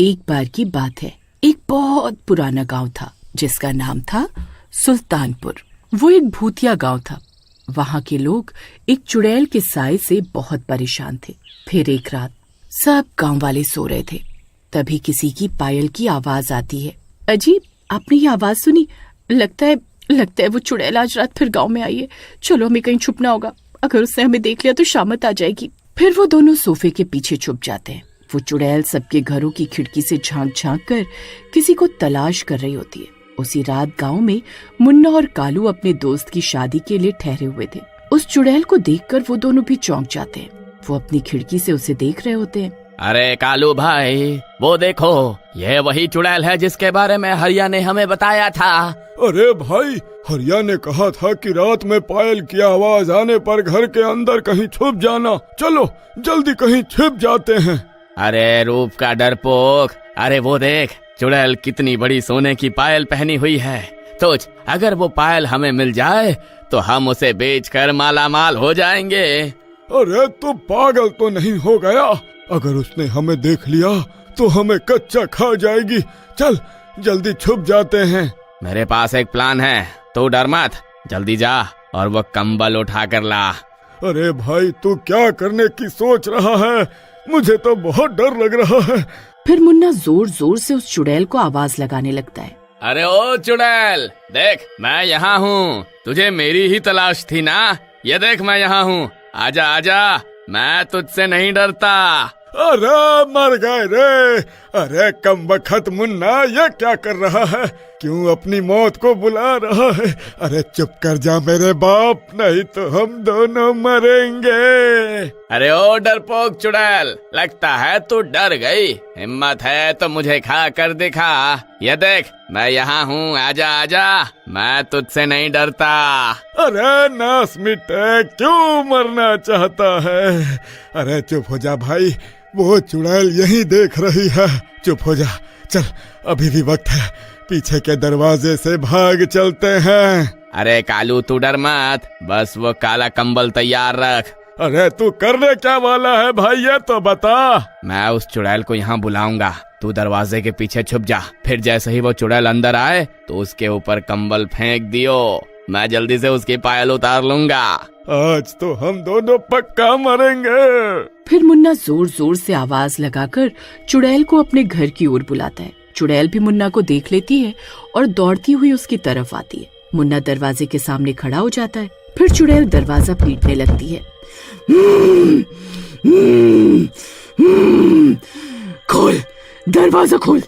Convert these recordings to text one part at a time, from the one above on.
एक बार की बात है। एक बहुत पुराना गांव था जिसका नाम था सुल्तानपुर। वो एक भूतिया गांव था। वहां के लोग एक चुड़ैल के साए से बहुत परेशान थे। फिर एक रात सब गांव वाले सो रहे थे, तभी किसी की पायल की आवाज आती है। अजी, आपने ये आवाज सुनी? लगता है वो चुड़ैल आज रात फिर गांव में आई है। चलो, हमें कहीं छुपना होगा, अगर उसने हमें देख लिया तो शामत आ जाएगी। फिर वो दोनों सोफे के पीछे छुप जाते हैं। वो चुड़ैल सबके घरों की खिड़की से झांक झांक कर किसी को तलाश कर रही होती है। उसी रात गांव में मुन्ना और कालू अपने दोस्त की शादी के लिए ठहरे हुए थे। उस चुड़ैल को देखकर वो दोनों भी चौंक जाते हैं। वो अपनी खिड़की से उसे देख रहे होते हैं। अरे कालू भाई, वो देखो, ये वही चुड़ैल है जिसके बारे में हरिया ने हमें बताया था। अरे भाई, हरिया ने कहा था कि रात में पायल की आवाज आने पर घर के अंदर कहीं छुप जाना। चलो जल्दी कहीं छिप जाते हैं। अरे रूप का डरपोक, अरे वो देख, चुड़ैल कितनी बड़ी सोने की पायल पहनी हुई है। सोच, अगर वो पायल हमें मिल जाए तो हम उसे बेचकर माला माल हो जाएंगे। अरे तू पागल तो नहीं हो गया? अगर उसने हमें देख लिया तो हमें कच्चा खा जाएगी। चल जल्दी छुप जाते हैं। मेरे पास एक प्लान है, तू डर मत, जल्दी जा और वो कंबल उठा कर ला। अरे भाई, तू क्या करने की सोच रहा है? मुझे तो बहुत डर लग रहा है। फिर मुन्ना जोर जोर से उस चुड़ैल को आवाज लगाने लगता है। अरे ओ चुड़ैल, देख मैं यहाँ हूँ, तुझे मेरी ही तलाश थी ना? ये देख मैं यहाँ हूँ, आजा आजा, मैं तुझसे नहीं डरता। अरे मर गए रे। अरे कमबख्त मुन्ना, ये क्या कर रहा है? क्यों अपनी मौत को बुला रहा है? अरे चुप कर जा मेरे बाप, नहीं तो हम दोनों मरेंगे। अरे ओ डरपोक चुड़ैल, लगता है तू डर गई। हिम्मत है तो मुझे खा कर दिखा। ये देख मैं यहाँ हूँ, आजा आजा, मैं तुझसे नहीं डरता। अरे नास मिटे, क्यों मरना चाहता है? अरे चुप हो जा भाई, वो चुड़ैल यही देख रही है। चुप हो जा, चल अभी भी वक्त है, पीछे के दरवाजे से भाग चलते हैं। अरे कालू तू डर मत, बस वो काला कंबल तैयार रख। अरे तू करने क्या वाला है भाई, ये तो बता। मैं उस चुड़ैल को यहाँ बुलाऊंगा, तू दरवाजे के पीछे छुप जा। फिर जैसे ही वो चुड़ैल अंदर आए तो उसके ऊपर कंबल फेंक दियो, मैं जल्दी से उसकी पायल उतार लूंगा। आज तो हम दोनों पक्का मरेंगे। फिर मुन्ना जोर जोर से आवाज लगाकर चुड़ैल को अपने घर की ओर बुलाता है। चुड़ैल भी मुन्ना को देख लेती है और दौड़ती हुई उसकी तरफ आती है। मुन्ना दरवाजे के सामने खड़ा हो जाता है। फिर चुड़ैल दरवाजा पीटने लगती है। खोल, दरवाजा खोल,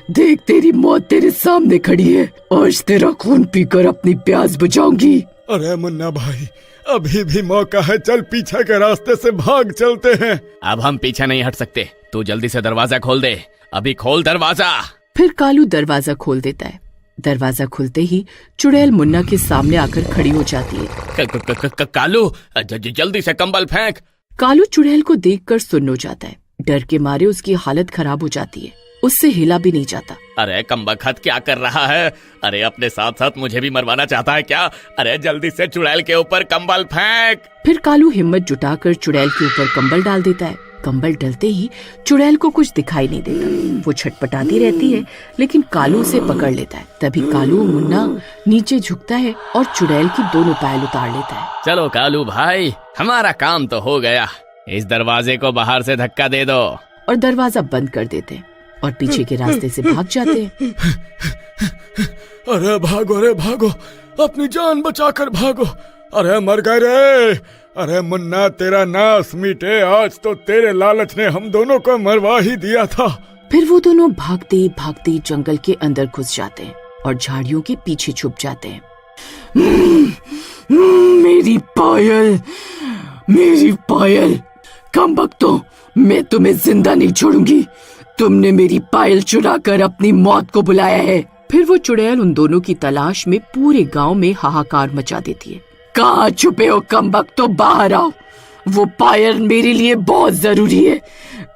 देख तेरी मौत तेरे सामने खड़ी है। आज तेरा खून पीकर अपनी प्यास बुझाऊंगी। अरे मुन्ना भाई, अभी भी मौका है, चल पीछे के रास्ते से भाग चलते हैं। अब हम पीछे नहीं हट सकते, तू जल्दी से दरवाजा खोल दे, अभी खोल दरवाजा। फिर कालू दरवाजा खोल देता है। दरवाजा खुलते ही चुड़ैल मुन्ना के सामने आकर खड़ी हो जाती है। कालू जल्दी से कंबल फेंक। कालू चुड़ैल को देखकर सुन्न हो जाता है। डर के मारे उसकी हालत खराब हो जाती है, उससे हिला भी नहीं जाता। अरे कमबख्त क्या कर रहा है? अरे अपने साथ साथ मुझे भी मरवाना चाहता है क्या? अरे जल्दी से चुड़ैल के ऊपर कंबल फेंक। फिर कालू हिम्मत जुटाकर चुड़ैल के ऊपर कंबल डाल देता है। कंबल डलते ही चुड़ैल को कुछ दिखाई नहीं देता। वो छटपटाती रहती है, लेकिन कालू उसे पकड़ लेता है। तभी कालू मुन्ना नीचे झुकता है और चुड़ैल की दोनों पायल उतार लेता है। चलो कालू भाई, हमारा काम तो हो गया, इस दरवाजे को बाहर से धक्का दे दो। और दरवाजा बंद कर देते हैं और पीछे के रास्ते से भाग जाते हैं। अरे भागो रे भागो, अपनी जान बचाकर भागो। अरे मर गए रे। अरे मुन्ना, तेरा नाश मीटे, आज तो तेरे लालच ने हम दोनों को मरवा ही दिया था। फिर वो दोनों भागते भागते जंगल के अंदर घुस जाते हैं और झाड़ियों के पीछे छुप जाते हैं। मेरी पायल, मेरी पायल, कमबख्तों, मैं तुम्हें जिंदा नहीं छोड़ूंगी। तुमने मेरी पायल चुराकर अपनी मौत को बुलाया है। फिर वो चुड़ैल उन दोनों की तलाश में पूरे गांव में हाहाकार मचा देती है। कहाँ छुपे हो कमबख्तों, बाहर आओ, वो पायल मेरे लिए बहुत जरूरी है।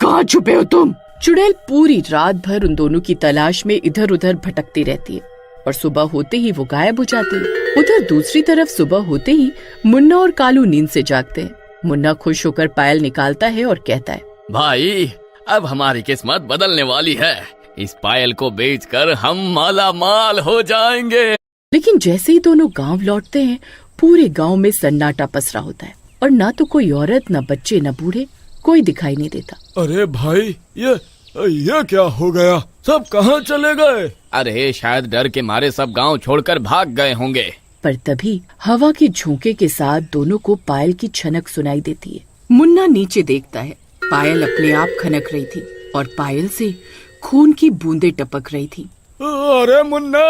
कहाँ छुपे हो तुम? चुड़ैल पूरी रात भर उन दोनों की तलाश में इधर उधर भटकती रहती है और सुबह होते ही वो गायब हो जाती है। उधर दूसरी तरफ सुबह होते ही मुन्ना और कालू नींद से जागते हैं। मुन्ना खुश होकर पायल निकालता है और कहता है, भाई अब हमारी किस्मत बदलने वाली है। इस पायल को बेचकर हम माला माल हो जाएंगे। लेकिन जैसे ही दोनों गांव लौटते हैं, पूरे गांव में सन्नाटा पसरा होता है और ना तो कोई औरत, ना बच्चे, ना बूढ़े, कोई दिखाई नहीं देता। अरे भाई, ये क्या हो गया? सब कहाँ चले गए? अरे शायद डर के मारे सब गांव छोड़कर भाग गए होंगे। पर तभी हवा के झोंके के साथ दोनों को पायल की छनक सुनाई देती है। मुन्ना नीचे देखता है। पायल अपने आप खनक रही थी और पायल से खून की बूंदें टपक रही थी। अरे मुन्ना,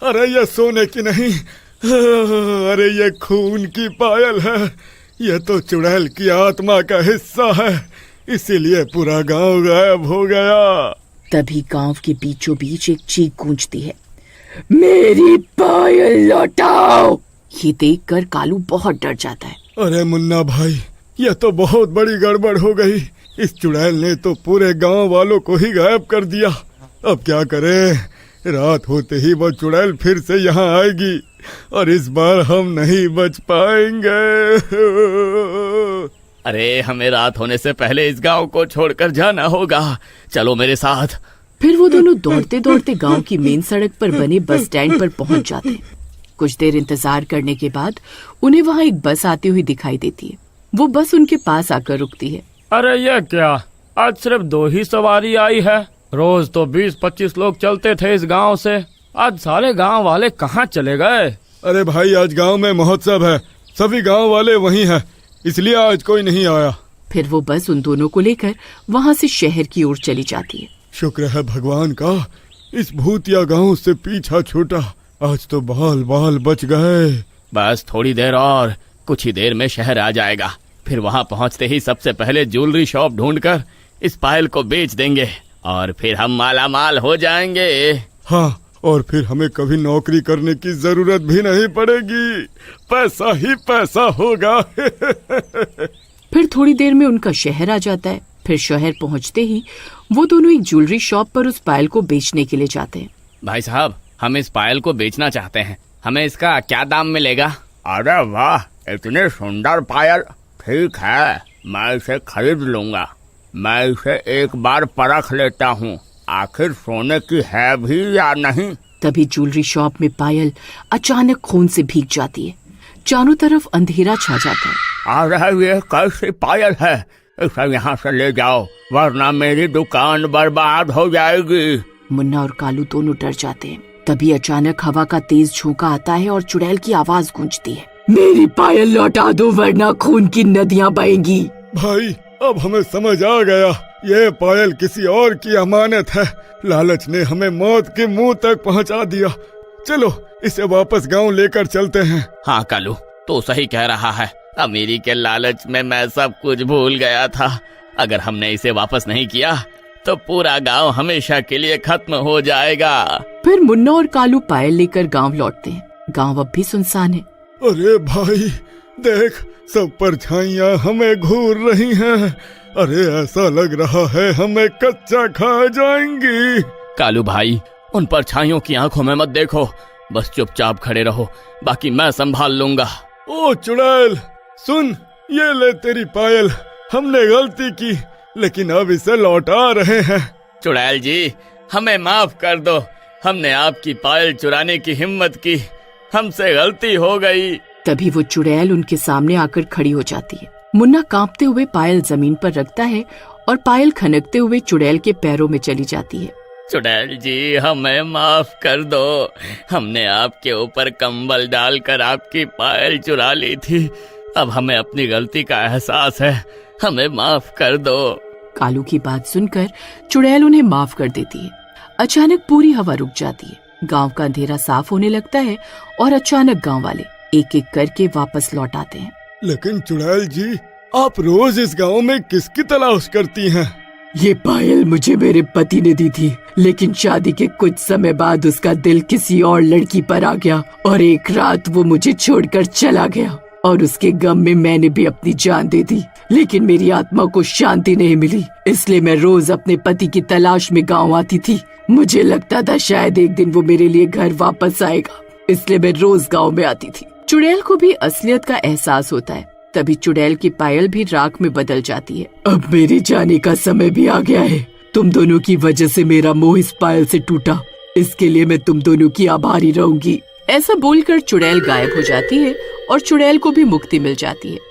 अरे ये सोने की नहीं, अरे ये खून की पायल है। ये तो चुड़ैल की आत्मा का हिस्सा है, इसीलिए पूरा गांव गायब हो गया। तभी गांव के बीचों बीच एक चीख गूंजती है, मेरी पायल लौटाओ। ये देखकर कालू बहुत डर जाता है। अरे मुन्ना भाई, यह तो बहुत बड़ी गड़बड़ हो गई। इस चुड़ैल ने तो पूरे गांव वालों को ही गायब कर दिया। अब क्या करें? रात होते ही वो चुड़ैल फिर से यहाँ आएगी और इस बार हम नहीं बच पाएंगे। अरे हमें रात होने से पहले इस गांव को छोड़कर जाना होगा। चलो मेरे साथ। फिर वो दोनों दौड़ते दौड़ते गांव की मेन सड़क पर बने बस स्टैंड पर पहुंच जाते हैं। कुछ देर इंतजार करने के बाद उन्हें वहाँ एक बस आती हुई दिखाई देती है। वो बस उनके पास आकर रुकती है। अरे ये क्या, आज सिर्फ 2 ही सवारी आई है। रोज तो 20-25 लोग चलते थे इस गांव से, आज सारे गांव वाले कहाँ चले गए? अरे भाई, आज गांव में महोत्सव है, सभी गांव वाले वहीं हैं, इसलिए आज कोई नहीं आया। फिर वो बस उन दोनों को लेकर वहाँ से शहर की ओर चली जाती है। शुक्र है भगवान का, इस भूतिया गांव से पीछा छूटा। आज तो बाल बाल बच गए। बस थोड़ी देर और, कुछ ही देर में शहर आ जाएगा। फिर वहाँ पहुँचते ही सबसे पहले ज्वेलरी शॉप ढूंढकर इस पायल को बेच देंगे और फिर हम माला माल हो जाएंगे। हाँ, और फिर हमें कभी नौकरी करने की जरूरत भी नहीं पड़ेगी, पैसा ही पैसा होगा। फिर थोड़ी देर में उनका शहर आ जाता है। फिर शहर पहुंचते ही वो दोनों एक ज्वेलरी शॉप पर उस पायल को बेचने के लिए जाते हैं। भाई साहब, हम इस पायल को बेचना चाहते हैं, हमें इसका क्या दाम मिलेगा? अरे वाह, इतनी सुंदर पायल, ठीक है, मैं इसे खरीद लूंगा। मैं इसे एक बार परख लेता हूँ, आखिर सोने की है भी या नहीं। तभी ज्वेलरी शॉप में पायल अचानक खून से भीग जाती है। चारों तरफ अंधेरा छा जाता है। अरे ये कैसी पायल है, इसे यहाँ से ले जाओ वरना मेरी दुकान बर्बाद हो जाएगी। मुन्ना और कालू दोनों डर जाते हैं। तभी अचानक हवा का तेज झोंका आता है और चुड़ैल की आवाज गूंजती है, मेरी पायल लौटा दो वरना खून की नदियाँ बहेंगी। भाई, अब हमें समझ आ गया, ये पायल किसी और की अमानत है। लालच ने हमें मौत के मुंह तक पहुंचा दिया। चलो इसे वापस गांव लेकर चलते हैं। हाँ कालू, तो सही कह रहा है। अमीरी के लालच में मैं सब कुछ भूल गया था। अगर हमने इसे वापस नहीं किया तो पूरा गांव हमेशा के लिए खत्म हो जाएगा। फिर मुन्ना और कालू पायल लेकर गांव लौटते हैं। गांव अब भी सुनसान है। अरे भाई देख, सब परछाइयाँ हमें घूर रही हैं। अरे ऐसा लग रहा है हमें कच्चा खा जाएंगी। कालू भाई, उन परछाइयों की आंखों में मत देखो, बस चुपचाप खड़े रहो, बाकी मैं संभाल लूंगा। ओ चुड़ैल सुन, ये ले तेरी पायल। हमने गलती की लेकिन अब इसे लौटा रहे हैं। चुड़ैल जी, हमें माफ कर दो, हमने आपकी पायल चुराने की हिम्मत की, हमसे गलती हो गई। तभी वो चुड़ैल उनके सामने आकर खड़ी हो जाती है। मुन्ना कांपते हुए पायल जमीन पर रखता है और पायल खनकते हुए चुड़ैल के पैरों में चली जाती है। चुड़ैल जी, हमें माफ कर दो, हमने आपके ऊपर कंबल डालकर आपकी पायल चुरा ली थी। अब हमें अपनी गलती का एहसास है, हमें माफ कर दो। कालू की बात सुनकर चुड़ैल उन्हें माफ कर देती है। अचानक पूरी हवा रुक जाती है। गांव का अंधेरा साफ होने लगता है और अचानक गांव वाले एक एक करके वापस लौट आते हैं। लेकिन चुड़ैल जी, आप रोज इस गांव में किसकी तलाश करती हैं? ये पायल मुझे मेरे पति ने दी थी, लेकिन शादी के कुछ समय बाद उसका दिल किसी और लड़की पर आ गया और एक रात वो मुझे छोड़कर चला गया और उसके गम में मैंने भी अपनी जान दे दी। लेकिन मेरी आत्मा को शांति नहीं मिली, इसलिए मैं रोज अपने पति की तलाश में गांव आती थी। मुझे लगता था शायद एक दिन वो मेरे लिए घर वापस आएगा, इसलिए मैं रोज गांव में आती थी। चुड़ैल को भी असलियत का एहसास होता है। तभी चुड़ैल की पायल भी राख में बदल जाती है। अब मेरे जाने का समय भी आ गया है। तुम दोनों की वजह से मेरा मोह इस पायल से टूटा, इसके लिए मैं तुम दोनों की आभारी रहूंगी। ऐसा बोलकर चुड़ैल गायब हो जाती है और चुड़ैल को भी मुक्ति मिल जाती है।